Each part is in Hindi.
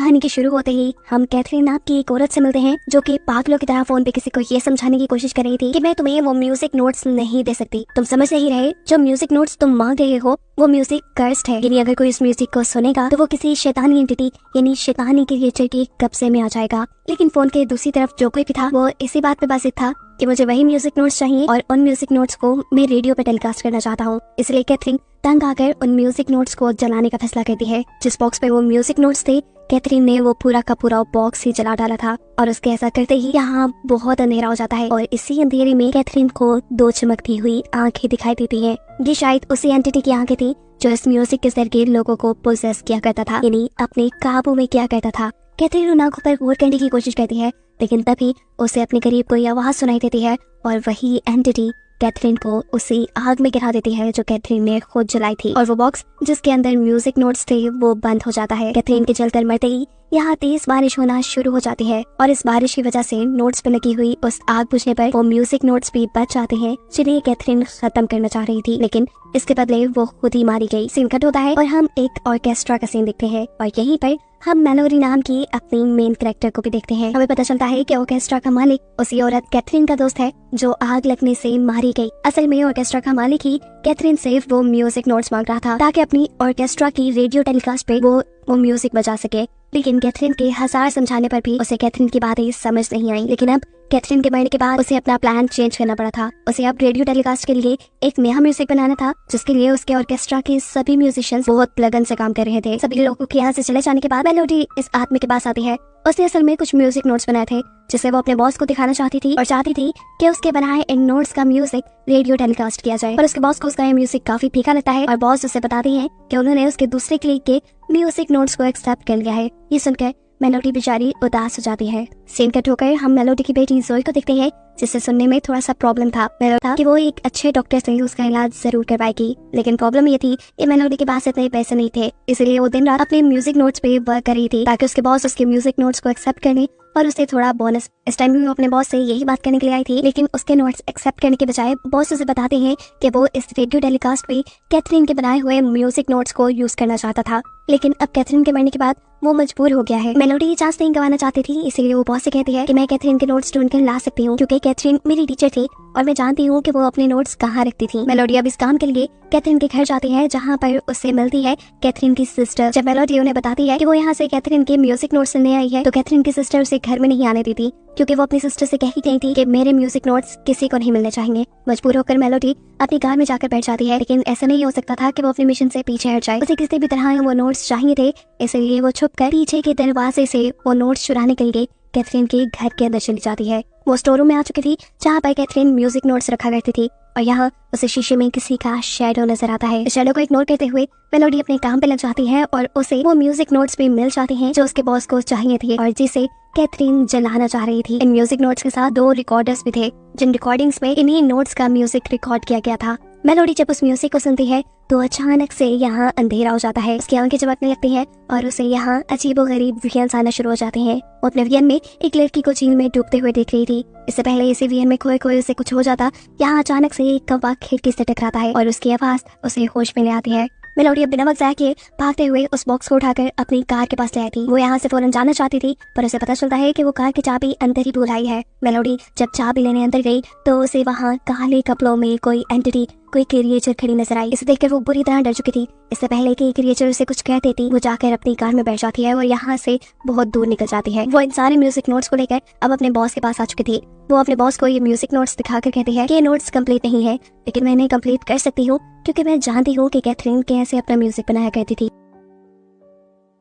कहानी के शुरू होते ही हम कैथरीन नाम की एक औरत से मिलते हैं जो कि पागलों की तरह फोन पे किसी को ये समझाने की कोशिश कर रही थी कि मैं तुम्हें वो म्यूजिक नोट्स नहीं दे सकती। तुम समझ नहीं रहे, जो म्यूजिक नोट्स तुम मांग रहे हो वो म्यूजिक कर्स्ड है, यानी अगर कोई इस म्यूजिक को सुनेगा तो वो किसी शैतानी एंटिटी यानी शैतानी क्रिएचर के कब्जे में आ जाएगा। लेकिन फोन के दूसरी तरफ जो कोई भी था वो इसी बात पे बाजिद था कि मुझे वही म्यूजिक नोट्स चाहिए और उन म्यूजिक नोट्स को मैं रेडियो पे टेलीकास्ट करना चाहता हूँ। इसलिए कैथरीन तंग आकर उन म्यूजिक नोट्स को जलाने का फैसला करती है। जिस बॉक्स पे वो म्यूजिक नोट्स थे, कैथरीन ने वो पूरा का पूरा बॉक्स ही जला डाला था और उसके ऐसा करते ही यहाँ बहुत अंधेरा हो जाता है और इसी अंधेरे में कैथरीन को दो चमकती हुई आंखें दिखाई देती हैं। ये शायद उसी एंटिटी की आंखें थी जो इस म्यूजिक के जरिए लोगों को पोजेस किया करता था, यानी अपने काबू में किया करता था। कैथरीन उन आंखों पर गौर करने की कोशिश करती है, लेकिन तभी उसे अपने करीब कोई आवाज सुनाई देती है और वही एंटिटी कैथरीन को उसी आग में गिरा देती है जो कैथरीन ने खुद जलाई थी और वो बॉक्स जिसके अंदर म्यूजिक नोट्स थे वो बंद हो जाता है। कैथरीन के जलकर मरते ही यहाँ तेज बारिश होना शुरू हो जाती है और इस बारिश की वजह से नोट्स पे लगी हुई उस आग बुझने पर वो म्यूजिक नोट्स भी बच जाते हैं जिन्हें कैथरीन खत्म करना चाह रही थी, लेकिन इसके बदले वो खुद ही मारी गई। सीन कट होता है और हम एक ऑर्केस्ट्रा का सीन देखते हैं और यहीं पर हम मेलोडी नाम की अपनी मेन कैरेक्टर को भी देखते हैं। हमें पता चलता है कि ऑर्केस्ट्रा का मालिक उसी औरत कैथरीन का दोस्त है जो आग लगने से मारी गई। असल में ऑर्केस्ट्रा का मालिक ही कैथरीन से वो म्यूजिक नोट्स मांग रहा था ताकि अपनी ऑर्केस्ट्रा की रेडियो टेलीकास्ट पे वो म्यूजिक बजा सके, लेकिन कैथरीन के हजार समझाने पर भी उसे कैथरीन की बातें समझ नहीं आई। लेकिन अब कैथरीन के मरने के बाद उसे अपना प्लान चेंज करना पड़ा था। उसे अब रेडियो टेलीकास्ट के लिए एक नया म्यूजिक बनाना था जिसके लिए उसके ऑर्केस्ट्रा के सभी म्यूजिशियंस बहुत लगन से काम कर रहे थे। सभी लोगों के यहाँ से चले जाने के बाद मेलोडी इस आदमी के पास आती है। उसने असल में कुछ म्यूजिक नोट्स बनाए थे जिसे वो अपने बॉस को दिखाना चाहती थी और चाहती थी कि उसके बनाए इन नोट्स का म्यूजिक रेडियो टेलीकास्ट किया जाए, पर उसके बॉस को उसका ये म्यूजिक काफी फीका लगता है और बॉस उसे बताती है कि उन्होंने उसके दूसरे क्लिक के म्यूजिक नोट्स को एक्सेप्ट कर लिया है। ये सुनकर मेलोडी बेचारी उदास हो जाती है। सीन कट होकर हम मेलोडी की बेटी जोई को देखते हैं जिससे सुनने में थोड़ा सा प्रॉब्लम था। मेलोडी था कि वो एक अच्छे डॉक्टर से उसका इलाज जरूर करवाएगी, लेकिन प्रॉब्लम ये थी कि मेलोडी के पास इतने पैसे नहीं थे, इसलिए वो दिन रात अपने म्यूजिक नोट्स पे वर्क कर रही थी ताकि उसके बॉस उसके म्यूजिक नोट्स को एक्सेप्ट करने और उससे थोड़ा बोनस। इस टाइम भी वो अपने बॉस से यही बात करने के लिए आई थी, लेकिन उसके नोट्स एक्सेप्ट करने के बजाय बॉस उसे बताते हैं कि वो इस रेडियो टेलीकास्ट पे कैथरीन के बनाए हुए म्यूजिक नोट्स को यूज करना चाहता था, लेकिन अब कैथरीन के मरने के बाद वो मजबूर हो गया है। मेलोडी ये चांस नहीं गंवाना चाहती थी, इसीलिए वो बॉस से कहती है कि मैं कैथरीन के नोट्स ढूंढ कर ला सकती हूँ क्योंकि कैथरीन मेरी टीचर थी और मैं जानती हूँ कि वो अपने नोट्स कहाँ रखती थी। मेलोडी अब इस काम के लिए कैथरीन के घर जाती है जहाँ पर उससे मिलती है कैथरीन की सिस्टर। जब मेलोडी उन्हें बताती है कि वो यहाँ से कैथरीन के म्यूजिक नोट्स लेने आई है तो कैथरीन की सिस्टर उसे घर में नहीं आने देती क्योंकि वो अपनी सिस्टर से कह ही गई थी कि मेरे म्यूजिक नोट्स किसी को नहीं मिलने चाहिए। मजबूर होकर मेलोडी अपनी कार में जाकर बैठ जाती है, लेकिन ऐसा नहीं हो सकता था कि वो अपने मिशन से पीछे हट जाए। उसे किसी भी तरह वो नोट्स चाहिए थे, इसलिए वो छुपकर पीछे के दरवाजे से वो नोट्स चुराने के लिए कैथरीन के घर के अंदर चली जाती है। वो स्टोर रूम में आ चुकी थी जहाँ पर कैथरीन म्यूजिक नोट्स रखा करती थी और यहाँ उसे शीशे में किसी का शैडो नजर आता है। इस शैडो को इग्नोर करते हुए मेलोडी अपने काम पे लग जाती है और उसे वो म्यूजिक नोट्स भी मिल जाते हैं जो उसके बॉस को चाहिए थे और जिसे कैथरीन जलाना चाह रही थी। इन म्यूजिक नोट्स के साथ 2 रिकॉर्डर्स भी थे जिन रिकॉर्डिंग्स में इन्हीं नोट्स का म्यूजिक रिकॉर्ड किया गया था। मेलोडी जब उस म्यूजिक को सुनती है तो अचानक से यहाँ अंधेरा हो जाता है, उसकी आंखें चमकने लगती हैं और उसे यहाँ अजीबोगरीब विजन्स आना शुरू हो जाते हैं। वो अपने विजन में एक लड़की को झील में डूबते हुए देख रही थी। इससे पहले इसी विजन में खोए खोए उसे कुछ हो जाता, यहाँ अचानक से एक कौवा खिड़की से टकराता है और उसकी आवाज उसे होश में ले आती है। मेलोडी अब बिना वक्त जाए किए भागते हुए उस बॉक्स को उठाकर अपनी कार के पास ले आई थी। वो यहाँ से फौरन जाना चाहती थी पर उसे पता चलता है कि वो कार की चाबी अंदर ही भूल आई है। मेलोडी जब चाबी लेने अंदर गई तो उसे वहाँ काले कपड़ों में कोई एंटिटी, कोई क्रिएचर खड़ी नजर आई। इसे देखकर वो बुरी तरह डर चुकी थी। इससे पहले कि क्रिएचर उसे कुछ कह देती, वो जाकर अपनी कार में बैठ जाती है और यहाँ से बहुत दूर निकल जाती है। वो इन सारे म्यूजिक नोट्स को लेकर अब अपने बॉस के पास आ चुकी थी। वो अपने बॉस को ये म्यूजिक नोट्स दिखाकर कहती है कि ये नोट्स कंप्लीट नहीं है, लेकिन मैं इन्हें कंप्लीट कर सकती हूँ क्योंकि मैं जानती हूँ कि कैथरीन कैसे अपना म्यूजिक बनाया करती थी।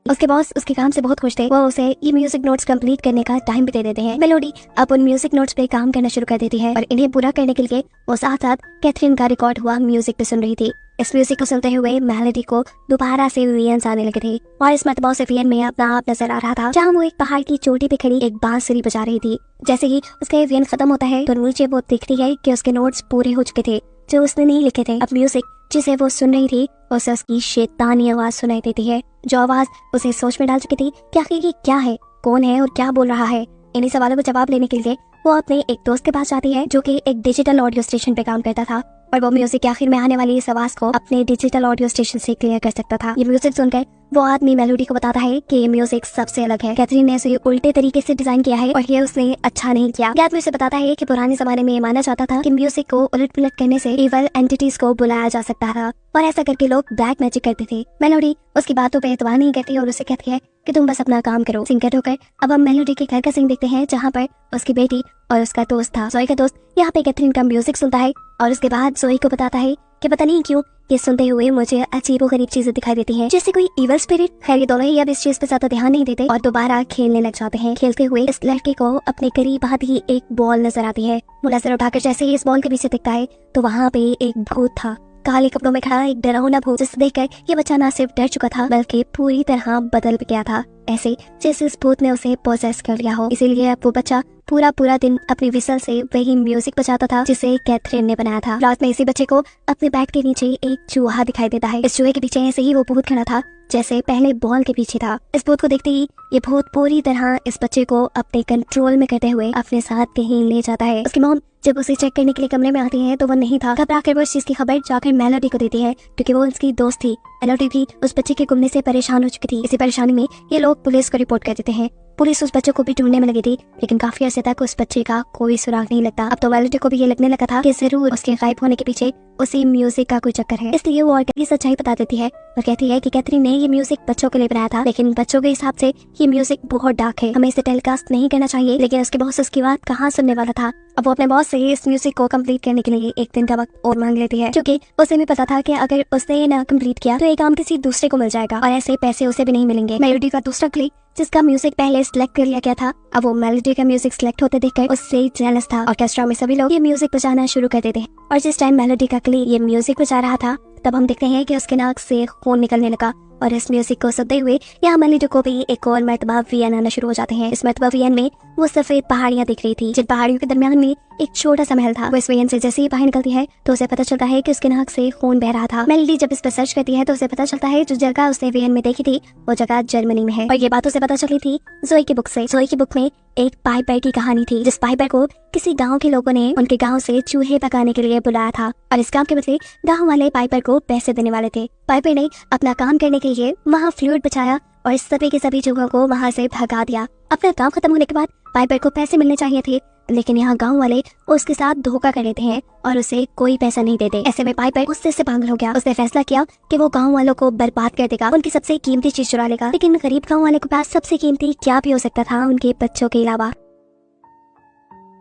उसके बॉस उसके काम से बहुत खुश थे। वो उसे ये म्यूजिक नोट्स कंप्लीट करने का टाइम भी दे देते हैं। मेलोडी अब उन म्यूजिक नोट्स पे काम करना शुरू कर देती है और इन्हें पूरा करने के लिए वो साथ साथ कैथरीन का रिकॉर्ड हुआ म्यूजिक भी सुन रही थी। इस म्यूजिक को सुनते हुए मेलोडी को दोबारा से विजन्स आने लगे थे और इस मतबा से विजन में अपना आप नजर आ रहा था जहाँ वो एक पहाड़ की चोटी पे खड़ी एक बांसुरी बजा रही थी। जैसे ही उसका विजन खत्म होता है तो नीचे वो दिखती है कि उसके नोट्स पूरे हो चुके थे जो उसने नहीं लिखे थे। अब म्यूजिक जिसे वो सुन रही थी उसे उसकी शैतानी आवाज सुनाई देती है, जो आवाज उसे सोच में डाल चुकी थी कि आखिर ये क्या है, कौन है और क्या बोल रहा है। इन्हीं सवालों का जवाब लेने के लिए वो अपने एक दोस्त के पास जाती है जो कि एक डिजिटल ऑडियो स्टेशन पे काम करता था और वो म्यूजिक के आखिर में आने वाली इस आवाज को अपने डिजिटल ऑडियो स्टेशन से क्लियर कर सकता था। ये म्यूजिक सुनकर वो आदमी मेलोडी को बताता है कि ये म्यूजिक सबसे अलग है। कैथरीन ने इसे उल्टे तरीके से डिजाइन किया है और ये उसने अच्छा नहीं किया। गैथ उसे बताता है कि पुराने जमाने में ये माना जाता था कि म्यूजिक को उलट पुलट करने से इवल एंटिटीज को बुलाया जा सकता था और ऐसा करके लोग ब्लैक मैजिक करते थे। मेलोडी उसकी बातों पे एतबार नहीं करती और उसे कहती है कि तुम बस अपना काम करो। सीन कट होकर अब हम मेलोडी के घर का सीन देखते हैं जहाँ पर उसकी बेटी और उसका दोस्त था। जोई का दोस्त यहाँ पे कैथरीन का म्यूजिक सुनता है और उसके बाद जोई को बताता है कि पता नहीं क्यों ये सुनते हुए मुझे अजीबोगरीब चीजें दिखाई देती हैं, जैसे कोई इवल स्पिरिट। खैर ये दोनों ही अब इस चीज पे ज्यादा ध्यान नहीं देते और दोबारा खेलने लग जाते हैं। खेलते हुए इस लड़के को अपने करीब आती ही एक बॉल नजर आती है। वो नजर उठाकर जैसे ही इस बॉल के पीछे दिखता है तो वहाँ पे एक भूत था, काले कपड़ों में खड़ा एक डरावना भूत, जिसे देखकर ये बच्चा न सिर्फ डर चुका था बल्कि पूरी तरह बदल भी गया था, ऐसे जैसे इस भूत ने उसे पोजेस कर लिया हो। इसीलिए अब वो बच्चा पूरा दिन अपनी विसल से वही म्यूजिक बजाता था जिसे कैथरीन ने बनाया था। रात में इसी बच्चे को अपने बैग के नीचे एक चूहा दिखाई देता है। इस चूहे के पीछे ऐसे ही वो भूत खड़ा था जैसे पहले बॉल के पीछे था। इस भूत को देखते ही ये भूत पूरी तरह इस बच्चे को अपने कंट्रोल में करते हुए अपने साथ कहीं ले जाता है। उसकी मॉम जब उसे चेक करने के लिए कमरे में आती है तो वो नहीं था। घबराकर वो इस चीज की खबर जाकर मेलोडी को देती है क्योंकि वो उसकी दोस्त थी। मेलोडी भी उस बच्चे के गुमने से परेशान हो चुकी थी। इसी परेशानी में ये लोग पुलिस को रिपोर्ट कर देते हैं। पुलिस उस बच्चे को भी ढूंढने में लगी थी लेकिन काफी अर्से तक उस बच्चे का कोई सुराग नहीं लगता। अब तो मेलोडी को भी ये लगने लगा था कि जरूर उसके गायब होने के पीछे उसी म्यूजिक का कोई चक्कर है। इसलिए वो और की सच्चाई बता देती है और कहती है कि कैथरीन ने ये म्यूजिक बच्चों के लिए बनाया था, लेकिन बच्चों के हिसाब से ये म्यूजिक बहुत डार्क है, हमें इसे टेलीकास्ट नहीं करना चाहिए। लेकिन उसके बॉस उसकी बात कहाँ सुनने वाला था। अब वो अपने बॉस से इस म्यूजिक को कंप्लीट करने के लिए एक दिन का वक्त और मांग लेती है क्योंकि उसे भी पता था कि अगर उसने ये ना कंप्लीट किया तो ये काम किसी दूसरे को मिल जाएगा और ऐसे पैसे उसे भी नहीं मिलेंगे। मेलोडी का दूसरा क्लिक जिसका म्यूजिक पहले सिलेक्ट कर लिया गया था, अब वो मेलोडी का म्यूजिक सिलेक्ट होते देखकर उससे जेलस था। ऑर्केस्ट्रा में सभी लोग ये म्यूजिक बजाना शुरू कर देते हैं और जिस टाइम मेलोडी का क्लिक ये म्यूजिक बजा रहा था तब हम देखते हैं कि उसके नाक से खून निकलने लगा और इस म्यूजिक को सुनते हुए यहाँ मेलोडी को भी एक और मर्तबा वीएन आना शुरू हो जाते हैं। इस मर्तबा वीएन में वो सफेद पहाड़ियां दिख रही थी जिन पहाड़ियों के दरमियान में एक छोटा सा महल था। वो इस वीएन से जैसे ही बाहर निकलती है तो उसे पता चलता है कि उसके नाक से खून बह रहा था। मेलोडी जब इस पर सर्च करती है तो उसे पता चलता है जो जगह उसने वीएन में देखी थी वो जगह जर्मनी में है और ये बात उसे पता चली थी जोई की बुक से। जोई की बुक में एक पाइपर की कहानी थी जिस पाइपर को किसी गांव के लोगों ने उनके गांव से चूहे पकाने के लिए बुलाया था और इस काम के बदले गांव वाले पाइपर को पैसे देने वाले थे। पाइपर ने अपना काम करने के लिए वहां फ्लूइड बचाया और सभी के सभी चूहों को वहां से भगा दिया। अपना काम खत्म होने के बाद पाइपर को पैसे मिलने चाहिए थे लेकिन यहाँ गांव वाले उसके साथ धोखा कर लेते हैं और उसे कोई पैसा नहीं देते। ऐसे में पाइपर गुस्से से पागल हो गया। उसने फैसला किया कि वो गांव वालों को बर्बाद कर देगा, उनकी सबसे कीमती चीज चुरा लेगा। लेकिन गरीब गांव वाले के पास सबसे कीमती क्या भी हो सकता था उनके बच्चों के अलावा।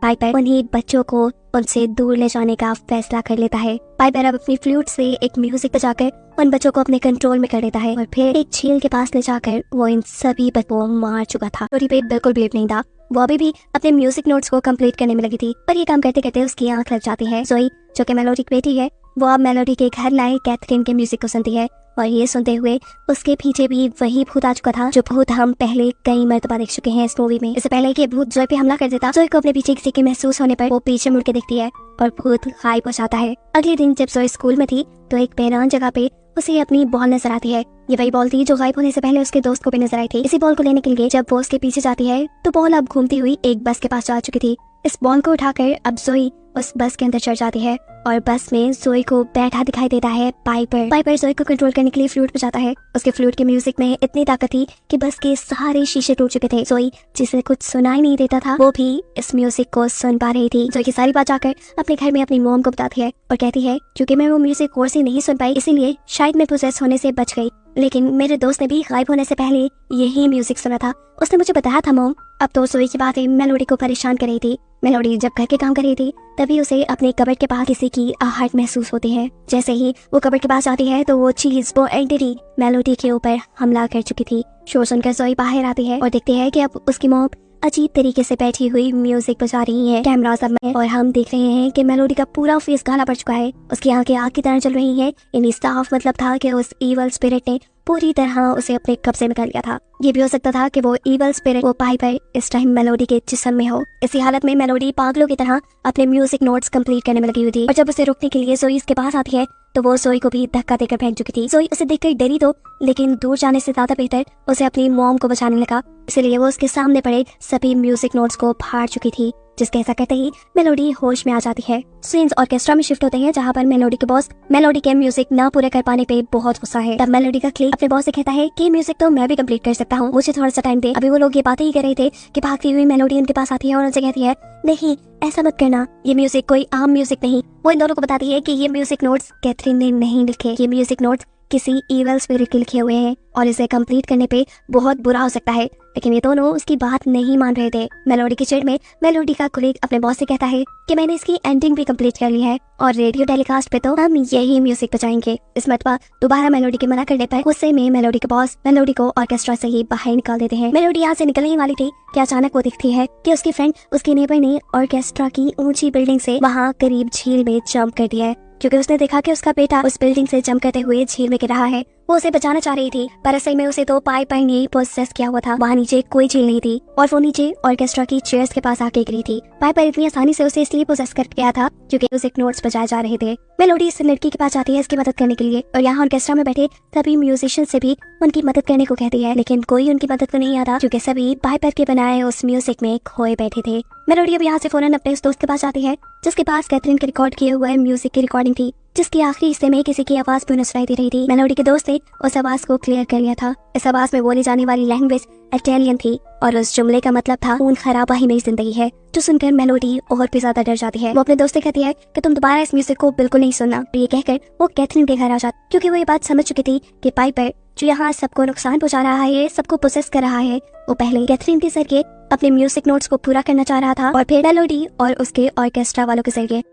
पाइपर उन्हीं बच्चों को उनसे दूर ले जाने का फैसला कर लेता है। पाइपर अब अपनी फ्लूट से एक म्यूजिक बजाकर उन बच्चों को अपने कंट्रोल में कर लेता है और फिर एक झील के पास ले जाकर वो इन सभी बच्चों को मार चुका था। स्टोरी पे बिल्कुल बिलीव नहीं था। वो अभी भी अपने म्यूजिक नोट्स को कंप्लीट करने में लगी थी पर ये काम करते करते उसकी आंख लग जाती है। जोई जो कि मेलोडी की बेटी है वो अब मेलोडी के घर लाए कैथरीन के म्यूजिक को सुनती है और ये सुनते हुए उसके पीछे भी वही भूत आ चुका था जो भूत हम पहले कई मर्तबा देख चुके हैं इस मूवी में। इससे पहले कि भूत जोई पे हमला कर देता, जोई को अपने पीछे किसी के महसूस होने पर वो पीछे मुड़ के देखती है और भूत गायब हो जाता है। अगले दिन जब जोई स्कूल में थी तो एक पैरान जगह पे उसे अपनी बॉल नजर आती है। ये वही बॉल थी जो गायब होने से पहले उसके दोस्त को भी नजर आई थी। इसी बॉल को लेने के लिए जब वो उसके पीछे जाती है तो बॉल अब घूमती हुई एक बस के पास जा चुकी थी। इस बॉल को उठाकर अब जोई उस बस के अंदर चढ़ जाती है और बस में जोई को बैठा दिखाई देता है पाइपर। पाइपर जोई को कंट्रोल करने के लिए फ्लूट बजाता है। उसके फ्लूट के म्यूजिक में इतनी ताकत थी कि बस के सारे शीशे टूट चुके थे। जोई जिसे कुछ सुनाई नहीं देता था वो भी इस म्यूजिक को सुन पा रही थी। जोई की सारी बात जाकर अपने घर में अपनी मॉम को बताती है और कहती है क्योंकि मैं वो म्यूजिक और से नहीं सुन पाई इसीलिए शायद मैं पोजेस होने से बच गई, लेकिन मेरे दोस्त ने भी गायब होने से पहले यही म्यूजिक सुना था, उसने मुझे बताया था मॉम। अब तो जोई की बातें मेलोडी को परेशान कर रही थी। मेलोडी जब घर के काम कर रही थी तभी उसे अपने कबर्ड के पास किसी की आहट महसूस होती है। जैसे ही वो कबर्ड के पास आती है तो वो चीज वो एंटिटी मेलोडी के ऊपर हमला कर चुकी थी। शोर सुनकर जोई बाहर आती है और देखती है कि अब उसकी मॉम अजीब तरीके से बैठी हुई म्यूजिक बजा रही है। कैमरा सब में और हम देख रहे हैं कि मेलोडी का पूरा फेस काला पड़ चुका है। उसकी आंखें आग की तरह चल रही हैं। यानी साफ मतलब था कि उस इवल स्पिरिट ने पूरी तरह उसे अपने कब्जे में कर लिया था। ये भी हो सकता था कि वो इवल स्पिरिट वो पाइपर इस टाइम मेलोडी के जिस्म में हो। इसी हालत में मेलोडी पागलों की तरह अपने म्यूजिक नोट्स कंप्लीट करने में लगी हुई थी और जब उसे रोकने के लिए जोई इसके पास आती है तो वो जोई को भी धक्का देकर फेंक चुकी थी। जोई उसे देखकर डरी तो लेकिन दूर जाने से ज्यादा बेहतर उसे अपनी मॉम को बचाने लगा, इसलिए वो उसके सामने पड़े सभी म्यूजिक नोट्स को फाड़ चुकी थी जिसके ऐसा कहते ही मेलोडी होश में आ जाती है। सीन्स ऑर्केस्ट्रा में शिफ्ट होते हैं जहाँ पर मेलोडी के बॉस मेलोडी के म्यूजिक ना पूरा कर पाने पे बहुत गुस्सा है। तब मेलोडी का क्लिक अपने बॉस से कहता है कि म्यूजिक तो मैं भी कंप्लीट कर सकता हूँ, मुझे थोड़ा सा टाइम दे। अभी वो लोग ये बातें ही कर रहे थे कि भागती हुई मेलोडी उनके पास आती है और उनसे कहती है नहीं ऐसा मत करना, ये म्यूजिक कोई आम म्यूजिक नहीं। वो इन दोनों को बताती है कि ये म्यूजिक नोट्स कैथरीन ने नहीं लिखे, ये म्यूजिक नोट्स किसी इवल स्पिरिट के लिखे हुए हैं और इसे कंप्लीट करने पे बहुत बुरा हो सकता है। लेकिन ये दोनों उसकी बात नहीं मान रहे थे। मेलोडी की चिढ़ में मेलोडी का कुलीग अपने बॉस से कहता है कि मैंने इसकी एंडिंग भी कंप्लीट कर ली है और रेडियो टेलीकास्ट पे तो हम यही म्यूजिक बजाएंगे। इस मरतबा दोबारा मेलोडी के मना करने पर गुस्से में मेलोडी के बॉस मेलोडी को ऑर्केस्ट्रा से ही बाहर निकाल देते हैं। मेलोडी यहाँ से निकलने वाली थी कि अचानक वो दिखती है कि उसकी फ्रेंड उसकी नेबर ने ऑर्केस्ट्रा की ऊंची बिल्डिंग से वहाँ करीब झील में जंप कर दिया है, क्योंकि उसने देखा कि उसका बेटा उस बिल्डिंग से जंप करते हुए झील में गिर रहा है। वो उसे बचाना चाह रही थी पर असल में उसे तो पाइपर ने पोसेस किया हुआ था। वहाँ नीचे कोई झील नहीं थी और वो नीचे ऑर्केस्ट्रा की चेयर्स के पास आके गिरी थी। पाइपर इतनी आसानी से उसे इसलिए पोसेस कर गया था क्योंकि म्यूजिक नोट्स बजाए जा रहे थे। मेलोडी इस लड़की के पास आती है इसकी मदद करने के लिए और यहाँ ऑर्केस्ट्रा में बैठे सभी म्यूजिशियन से भी उनकी मदद करने को कहती है, लेकिन कोई उनकी मदद को नहीं आता क्योंकि सभी पाइपर के बनाए उस म्यूजिक में खोए बैठे थे। मेलोडी अब यहाँ से फौरन अपने उस दोस्त के पास आती है जिसके पास कैथरीन के रिकॉर्ड किए हुए म्यूजिक की रिकॉर्डिंग थी, जिसकी आखिरी हिस्से में किसी की आवाज भी सुनाई दे रही थी। मेलोडी के दोस्त ने उस आवाज को क्लियर कर लिया था। इस आवाज में बोली जाने वाली लैंग्वेज इटालियन थी और उस जुमले का मतलब था खून खराबा ही मेरी जिंदगी है, जो सुनकर मेलोडी और भी ज्यादा डर जाती है। वो अपने दोस्त से कहती है कि तुम दोबारा इस म्यूजिक को बिल्कुल नहीं सुनना। ये कहकर वो कैथरीन के घर आ जाती, क्योंकि वो ये बात समझ चुकी थी कि पाइपर जो यहाँ सबको नुकसान पहुंचा रहा है, सबको पोसेस कर रहा है, वो पहले कैथरीन के जरिए अपने म्यूजिक नोट्स को पूरा करना चाह रहा था और फिर मेलोडी और उसके ऑर्केस्ट्रा वालों के जरिए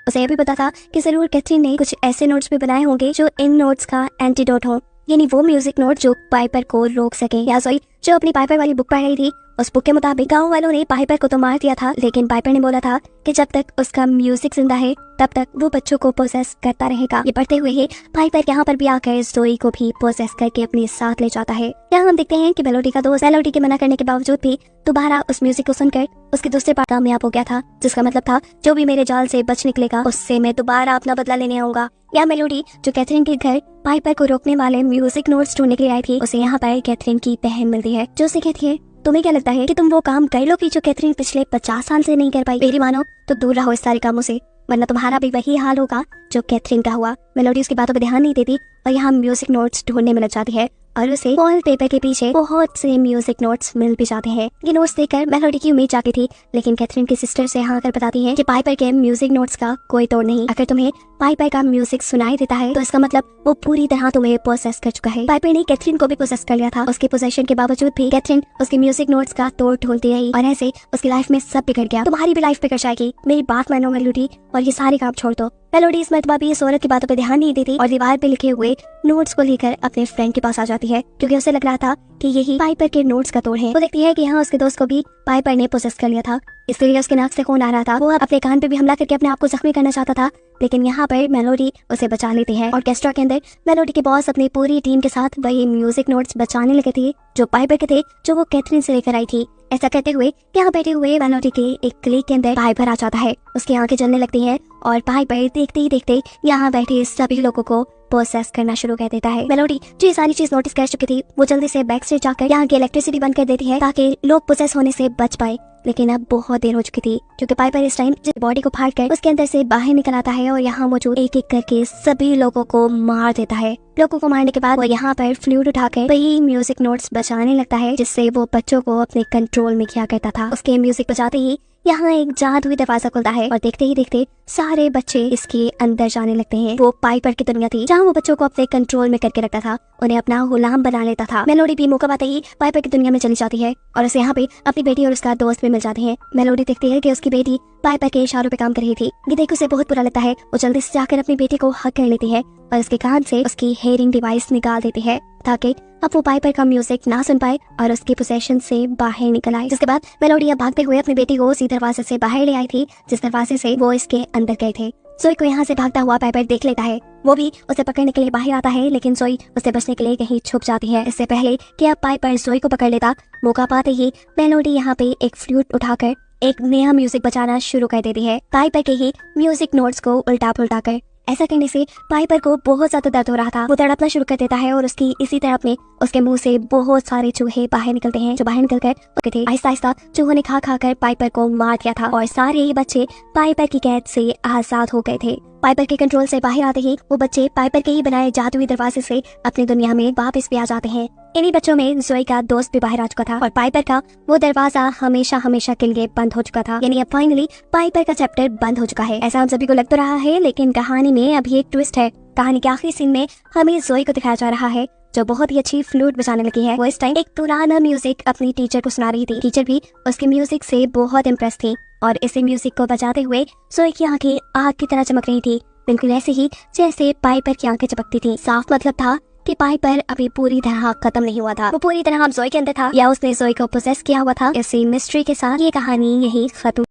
उसे यह भी पता था कि जरूर कैथरीन ने कुछ ऐसे नोट्स भी बनाए होंगे जो इन नोट्स का एंटीडोट हो, यानी वो म्यूजिक नोट जो पाइपर को रोक सके। या सॉरी, जो अपनी पाइपर वाली बुक पढ़ रही थी उस बुक के मुताबिक गांव वालों ने पाइपर को तो मार दिया था, लेकिन पाइपर ने बोला था कि जब तक उसका म्यूजिक जिंदा है तब तक वो बच्चों को पोसेस करता रहेगा। ये पढ़ते हुए ही पाइपर यहाँ पर भी आकर जोई को भी पोसेस करके अपने साथ ले जाता है। यहाँ हम देखते हैं कि मेलोडी का दोस्त मेलोडी के मना करने के बावजूद भी दोबारा उस म्यूजिक को सुनकर उसके दूसरे पार्ट कामयाब हो गया था, जिसका मतलब था जो भी मेरे जाल से बच निकलेगा उससे मैं दोबारा अपना बदला लेने आऊंगा। या मेलोडी जो कैथरीन के घर पाइपर को रोकने वाले म्यूजिक नोट्स ढूंढने के लिए आई थी, उसे यहाँ पर कैथरीन की बहन मिलती है जो उसे कहती है तुम्हें क्या लगता है कि तुम वो काम कर लोगी जो कैथरीन पिछले 50 साल से नहीं कर पाई? मेरी मानो तो दूर रहो इस सारे कामों से, वरना तुम्हारा भी वही हाल होगा जो कैथरीन का हुआ। मेलोडी उसकी बातों पर ध्यान नहीं देती और यहाँ म्यूजिक नोट्स ढूंढने में लग जाती है और उसे वॉल पेपर के पीछे बहुत से म्यूजिक नोट्स मिल भी जाते हैं। ये नोट्स देखकर मेलोडी की उम्मीद जाती थी, लेकिन कैथरीन की सिस्टर से यहाँ कर बताती है कि पाइपर के म्यूजिक नोट्स का कोई तोड़ नहीं। अगर तुम्हें पाइपर का म्यूजिक सुनाई देता है तो इसका मतलब वो पूरी तरह तुम्हें पोसेस कर चुका है। पाइपर ने कैथरीन को भी पोसेस कर लिया था। उसके पोसेशन के बावजूद भी कैथरीन उसके म्यूजिक नोट्स का तोड़ ढूंढती रही और ऐसे उसकी लाइफ में सब बिगड़ गया। तुम्हारी भी लाइफ बिगड़ जाएगी, मेरी बात मानो मेलोडी और ये सारे काम छोड़ दो। मेलोडी इस मरतबा भी इस औरत की बातों पर ध्यान नहीं देती और दीवार पे लिखे हुए नोट्स को लेकर अपने फ्रेंड के पास आ जाती है, क्योंकि उसे लग रहा था कि यही पाइपर के नोट्स का तोड़ है। वो देखती है कि यहाँ उसके दोस्त को भी पाइपर ने पोसेस कर लिया था, इसलिए उसके नाक से खून आ रहा था। वो अपने कान पे भी हमला करके अपने आप को जख्मी करना चाहता था, लेकिन यहाँ पर मेलोडी उसे बचा लेती है। ऑर्केस्ट्रा के अंदर मेलोडी के बॉस अपनी पूरी टीम के साथ वही म्यूजिक नोट्स बचाने लगे थे जो पाइपर के थे, जो वो कैथरीन से लेकर आई थी। ऐसा कहते हुए यहाँ बैठे हुए मेलोडी के एक क्लिक के अंदर पाइपर आ जाता है। उसकी आंखें जलने लगती हैं और पाइपर देखते ही देखते यहाँ बैठे सभी लोगों को प्रोसेस करना शुरू कर देता है। मेलोडी जो ये सारी चीज नोटिस कर चुकी थी, वो जल्दी से बैक स्टेज जाकर यहाँ की इलेक्ट्रिसिटी बंद कर देती है ताकि लोग प्रोसेस होने से बच पाए। लेकिन अब बहुत देर हो चुकी थी, क्योंकि पाइपर इस टाइम बॉडी को फाड़ कर उसके अंदर से बाहर निकल आता है और यहाँ मौजूद एक एक करके सभी लोगों को मार देता है। लोगों को मारने के बाद वो यहाँ पर फ्लूट उठाकर वही म्यूजिक नोट्स बजाने लगता है जिससे वो बच्चों को अपने कंट्रोल में किया करता था। उसके म्यूजिक बजाते ही यहाँ एक जादुई दरवाजा खुलता है और देखते ही देखते सारे बच्चे इसके अंदर जाने लगते हैं। वो पाइपर की दुनिया थी जहाँ वो बच्चों को अपने कंट्रोल में करके रखता था, उन्हें अपना गुलाम बना लेता था। मेलोडी भी मौका पाते ही पाइपर की दुनिया में चली जाती है और उसे यहाँ पे अपनी बेटी और उसका दोस्त भी मिल जाते हैं। मेलोडी देखती है कि उसकी बेटी पाइपर के इशारों पे काम कर रही थी। ये देख उसे बहुत बुरा लगता है। वो जल्दी से जाकर अपनी बेटी को हक कर लेती है और उसके कान से उसकी हेयरिंग डिवाइस निकाल देती है ताकि अब वो पाइपर का म्यूजिक ना सुन पाए और उसके पोसेशन से बाहर निकल आए। जिसके बाद मेलोडी भागते हुए अपनी बेटी को उसी दरवाजे से बाहर ले आई थी जिस दरवाजे से वो इसके अंदर गए थे। जोई को यहाँ से भागता हुआ पाइपर देख लेता है। वो भी उसे पकड़ने के लिए बाहर आता है, लेकिन जोई उसे बचने के लिए कहीं छुप जाती है। इससे पहले कि अब पाइपर जोई को पकड़ लेता, मौका पाते ही मेलोडी यहाँ पे एक फ्लूट उठाकर एक नया म्यूजिक बजाना शुरू कर देती है। पाइपर के ही म्यूजिक नोट्स को उल्टा पुल्टा कर ऐसा करने से पाइपर को बहुत ज्यादा दर्द हो रहा था। वो तड़पना शुरू कर देता है और उसकी इसी तड़प में उसके मुंह से बहुत सारे चूहे बाहर निकलते हैं, जो बाहर निकलकर थे। आहिस्ता आहिस्ता चूहों ने खा कर पाइपर को मार दिया था और सारे ही बच्चे पाइपर की कैद से आजाद हो गए थे। पाइपर के कंट्रोल से बाहर आते ही वो बच्चे पाइपर के ही बनाए जादुई दरवाजे से अपनी दुनिया में वापस भी आ जाते हैं। इन्हीं बच्चों में जोई का दोस्त भी बाहर आ चुका था और पाइपर का वो दरवाजा हमेशा हमेशा के लिए बंद हो चुका था। यानी अब फाइनली पाइपर का चैप्टर बंद हो चुका है, ऐसा हम सभी को लग तो रहा है। लेकिन कहानी में अभी एक ट्विस्ट है। कहानी के आखिरी सीन में हमें जोई को दिखाया जा रहा है, जो बहुत ही अच्छी फ्लूट बजाने लगी है। वो इस टाइम एक पुराना म्यूजिक अपनी टीचर को सुना रही थी। टीचर भी उसके म्यूजिक से बहुत इम्प्रेस थी और इसी म्यूजिक को बजाते हुए जोई की आंखें आग की तरह चमक रही थी, बिल्कुल ऐसे ही जैसे पाइपर की आंखें चमकती थी। साफ मतलब था कि पाइपर अभी पूरी तरह खत्म नहीं हुआ था, वो पूरी तरह अब जोई के अंदर था या उसने जोई को पोसेस किया हुआ था। इसी मिस्ट्री के साथ ये कहानी यही खत्म